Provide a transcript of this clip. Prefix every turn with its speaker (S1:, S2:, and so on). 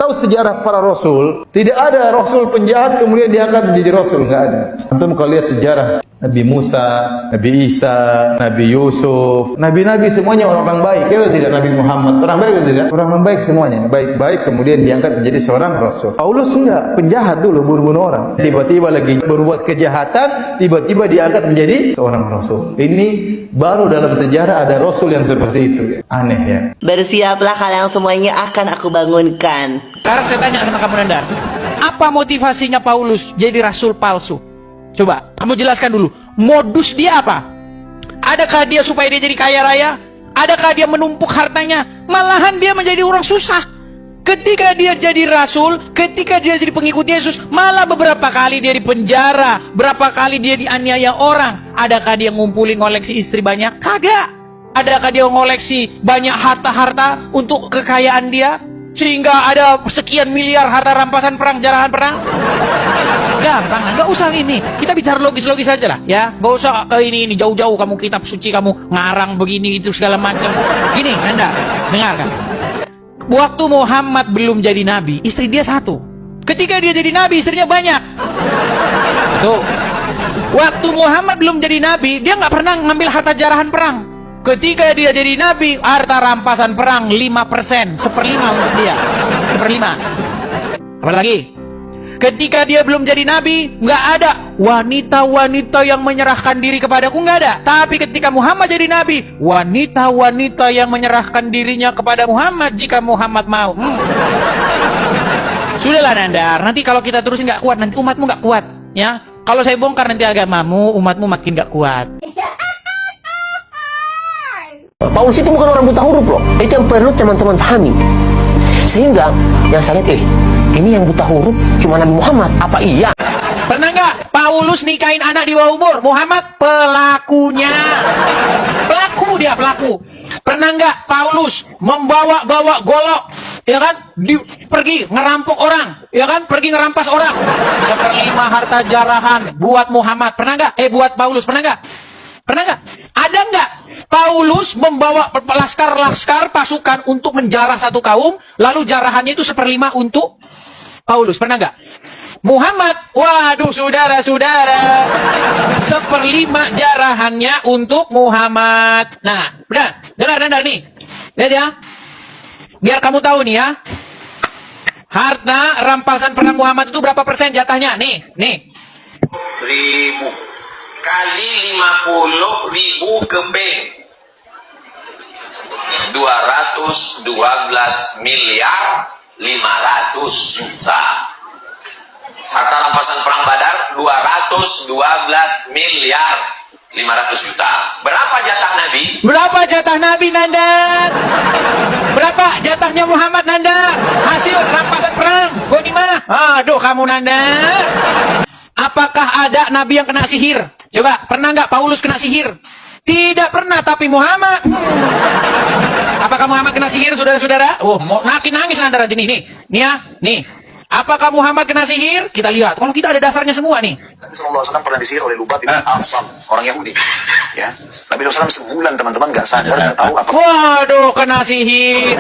S1: tahu sejarah para rasul, tidak ada rasul penjahat kemudian diangkat menjadi rasul, enggak ada. Antum kalau lihat sejarah Nabi Musa, Nabi Isa, Nabi Yusuf, nabi-nabi semuanya orang-orang baik. Ya tidak, Nabi Muhammad orang baik atau tidak? Orang-orang baik semuanya, baik-baik kemudian diangkat menjadi seorang rasul. Paulus enggak, penjahat dulu, bunuh-bunuh orang. Tiba-tiba lagi berbuat kejahatan, tiba-tiba diangkat menjadi seorang rasul. Ini baru dalam sejarah ada rasul yang seperti itu. Aneh ya.
S2: Bersiaplah kalian semuanya, akan aku bangunkan.
S3: Sekarang saya tanya sama kamu Nanda, apa motivasinya Paulus jadi rasul palsu? Coba kamu jelaskan dulu, modus dia apa? Adakah dia supaya dia jadi kaya raya? Adakah dia menumpuk hartanya? Malahan dia menjadi orang susah. Ketika dia jadi rasul, ketika dia jadi pengikut Yesus, malah beberapa kali dia dipenjara, berapa kali dia dianiaya orang. Adakah dia ngumpulin koleksi istri banyak? Kagak. Adakah dia ngoleksi banyak harta-harta untuk kekayaan dia? Sehingga ada sekian miliar harta rampasan perang, jarahan perang? Gampang, nggak usah ini. Kita bicara logis-logis saja lah, ya. Nggak usah ini jauh-jauh kamu kitab suci kamu ngarang begini itu segala macam. Gini, Anda dengarkan. Waktu Muhammad belum jadi nabi, istri dia satu. Ketika dia jadi nabi, istrinya banyak. Tuh. Waktu Muhammad belum jadi nabi, dia nggak pernah ngambil harta jarahan perang. Ketika dia jadi nabi, harta rampasan perang 5%, 1/5 untuk dia. 1/5. Apalagi? Ketika dia belum jadi nabi, nggak ada wanita-wanita yang menyerahkan diri kepadaku, nggak ada. Tapi ketika Muhammad jadi nabi, wanita-wanita yang menyerahkan dirinya kepada Muhammad jika Muhammad mau. Sudahlah Nandar, nanti kalau kita terusin nggak kuat, nanti umatmu nggak kuat, ya. Kalau saya bongkar nanti agamamu, umatmu makin nggak kuat.
S4: Paulus itu bukan orang buta huruf loh. Itu yang perlu teman-teman pahami. Sehingga yang saya lihat, ini yang buta huruf cuma Nabi Muhammad. Apa iya?
S3: Pernah nggak Paulus nikahin anak di bawah umur? Muhammad pelakunya. Pelaku dia, pelaku. Pernah nggak Paulus membawa-bawa golok, ya kan? Pergi ngerampok orang, ya kan? Pergi ngerampas orang. 1/5 harta jarahan buat Muhammad. Pernah nggak? Buat Paulus, pernah nggak? Pernah nggak? Ada nggak Paulus membawa laskar-laskar pasukan untuk menjarah satu kaum, lalu jarahannya itu 1/5 untuk Paulus? Pernah nggak? Muhammad, waduh saudara-saudara, 1/5 jarahannya untuk Muhammad. Nah, benar, dengar nih, lihat ya, biar kamu tahu nih ya, harta rampasan perang Muhammad itu berapa persen jatahnya? Nih,
S5: 1.000 kali 50.000 ke bank, 212 miliar 500 juta. Harta rampasan perang Badar 212 miliar 500 juta. Berapa jatah Nabi?
S3: Berapa jatah Nabi Nanda? Berapa jatahnya Muhammad Nanda? Hasil rampasan perang ghanimah. Aduh kamu Nanda. Apakah ada Nabi yang kena sihir? Coba, pernah nggak Paulus kena sihir? Tidak pernah, tapi Muhammad. Apakah Muhammad kena sihir, saudara-saudara? Oh, mau nangis Nanda nanti nih ya, nih. Apakah Muhammad kena sihir? Kita lihat. Kalau kita ada dasarnya semua nih.
S6: Nabi SAW pernah disihir oleh Lubab bin Ansam, orang Yahudi. Ya, Nabi SAW sebulan teman-teman nggak sadar, nggak tahu apa.
S3: Waduh, kena sihir.